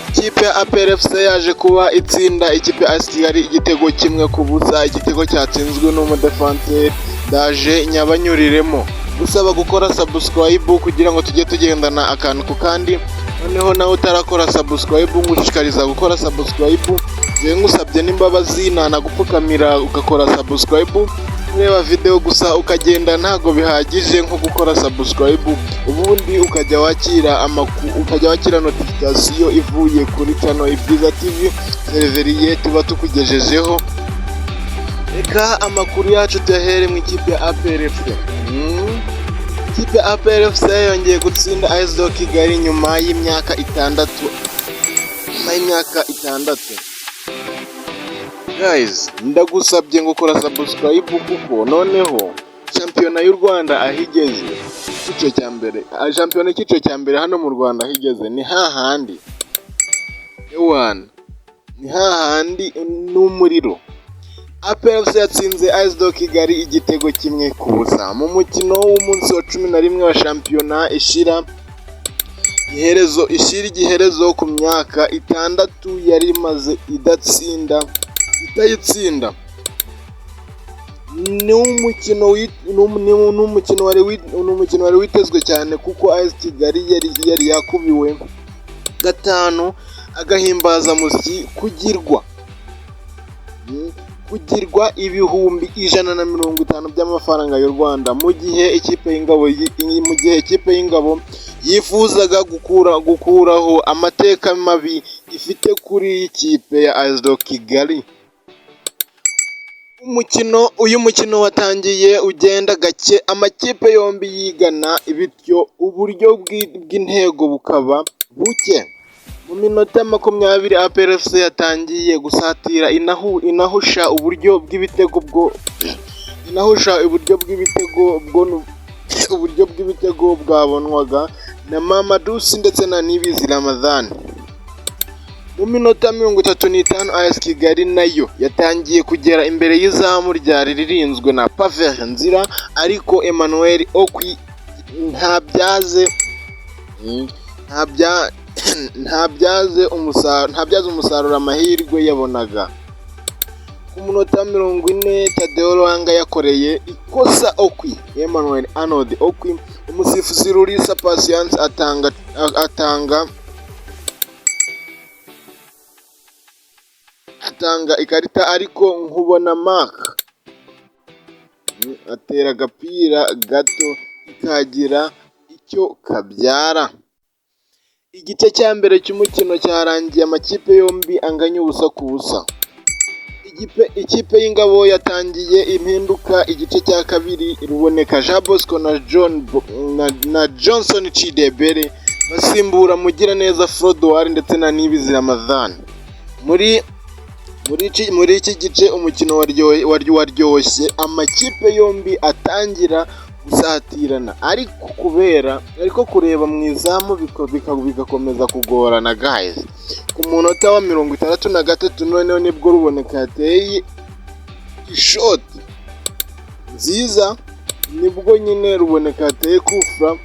Ikipe ya APR FC yaje kuba itsinda ikipe ya AS Kigali igitego kimwe ku busa. Igitego cyatsinzwe n'umudefanseri Daje Nyabanyuriremo. Gusaba gukora subscribe kugira ngo tujye tugendana akantu ku kandi. Noneho nawe utarakora subscribe ngushishikariza gukora subscribe. Je ngusabye n'imbabazi nanagupfukamira ugakora subscribe. Ureba video gusa ukagenda ntago bihagije nko gukora subscribe, ubundi ukajya wakira notification ivuye kuri channel Ibyiza TV seriveriye tuba tukugejejeho. Reka amakuru yacu tuyahere mu ikipe ya APR FC. Ikipe ya APR FC yongeye gutsinda AS Kigali nyuma y'imyaka itandatu. Guys, ndagusabye ngo kora subscribe kuko noneho shampiyona y'u Rwanda ahigeze icyiciro cya mbere. Shampiyona icyiciro cya mbere hano mu Rwanda ahigeze ni hahandi. Ni hahandi n'umuriro. APR FC yatsinze AS Kigali igitego kimwe ku busa mu mukino w'umunsi wa 11 wa shampiyona ishira igiherezo ku myaka itandatu yari imaze itayitsinda. Ni umukino wari witezwe cyane kuko AS Kigali yari yakubiwe gatanu agahimbaza musyi kugirwa ibihumbi 150 by'amafaranga y'u Rwanda mu gihe ikipe y'ingabo yifuzaga gukuraho amateka mabi ifite kuri ikipe ya AS Kigali. Uyu mukino watangiye ugenda gake, amakipe yombi yigana, bityo uburyo bw'intego bukaba buke. Mu minota 20 APR FC yatangiye gusatira inahusha uburyo bw'ibitego bwabonwaga na Mamadusi ndetse na Nibizi Ramadhan. Mu minota 35 AS Kigali nayo yatangiye kugera imbere y'izamu ryari ririnzwe na Paver Nzira, ariko Emmanuel Okwi ntabyaze umusaruro amahirwe yabonaga. Ku munota 40 Tadeo Ruhanga yakoreye ikosa Okwi, Emmanuel Arnold Okwi, umusifuzi Rurisa Patience atanga ikarita, ariko Nkubona Mark atera agapira gato ikagira icyo kabyara. Igice cya mbere cy'umukino cyarangiye amakipe yombi anganya ubusa ku busa. Ikipe y'ingabo yatangiye impinduka. Igice cya kabiri Ruboneka Jean Bosco na Johnson Chidebere basimbura Mugiraneza Frodoir ndetse na Nibizi Ramadhan. Muri iki gice umukino waryoshye, amakipe yombi atangira gusatirana, ariko kureba mu izamu bigakomeza kugorana. Guys, ku munota wa 63 noneho nibwo Ruboneka yateye ishoti nziza, Ruboneka yateye kufra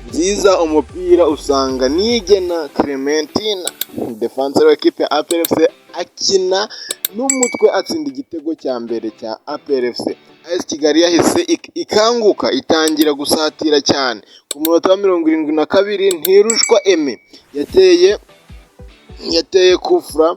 nziza, umupira usanga Nigena Clementina, defenseur w'ikipe ya APR FC, akina n'umutwe atsinda igitego cya mbere cya APR FC. AS Kigali yahise ikanguka itangira gusatira cyane. Ku munota wa 72 Ntirushwa Aime yateye kufra.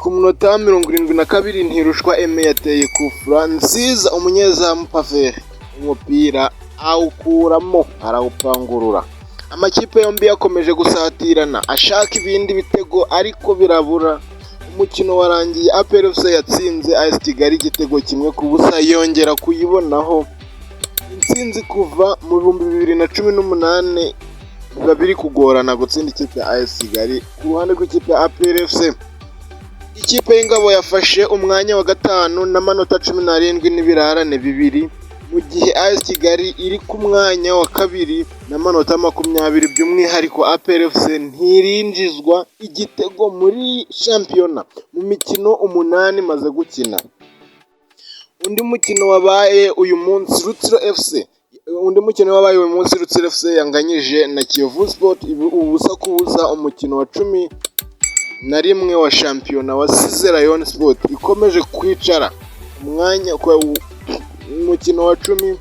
Ku munota wa 72 Ntirushwa Aime yateye kufra nziza, umunyezamu Paver umupira awukuramo arawupangurura. Amakipe yombi yakomeje gusatirana ashaka ibindi bitego, ariko birabura. Umukino warangiye APR FC yatsinze AS Kigali igitego kimwe ku busa, yongera kuyibonaho intsinzi kuva mu 2018. Biba biri kugorana gutsinda ikipe ya AS Kigali. Ku ruhande rw'ikipe ya APR FC, ikipe y'ingabo yafashe umwanya wa gatanu n'amanota 17 n'ibirarane 2, mu gihe AS Kigali iri ku mwanya wa kabiri n'amanota 20. By'umwihariko APR FC ntirinjizwa igitego muri shampiyona mu mikino 8 maze gukina. Undi mukino wabaye uyu munsi, Rutsiro FC undi mukino wabaye uyu munsi, Rutsiro FC yanganyije na Kiyovu Sport ubusa ku busa, umukino wa 11 wa shampiyona wasize Rayon Sport ikomeje kwicara umwanya umukino wa 10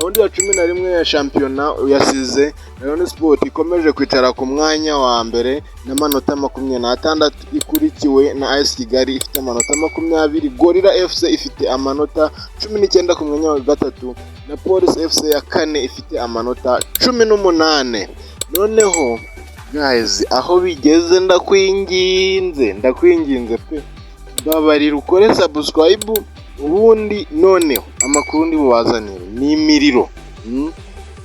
raundi ya 11 ya shampiyona yasize Rayon Sport ikomeje kwicara ku mwanya wa mbere n'amanota 26, ikurikiwe na AS Kigali ifite amanota 20, Gorilla FC ifite amanota 19 ku mwanya wa gatatu, na Police FC ya kane ifite amanota 18. Noneho guys, aho bigeze ndakwinginze pe, babarira ukore subscribe, ubundi noneho amakuru ndi bubazanire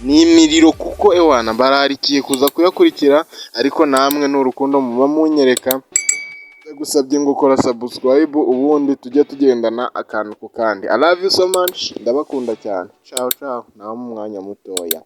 ni imiriro kuko ewana bararikiye kuza kuyakurikira, ariko namwe n'urukundo muba munyereka, ndagusabye ngo ukora subscribe, ubundi tujye tugendana akantu ku kandi. I love you so much, ndabakunda cyane. Ciao naho mu mwanya mutoya.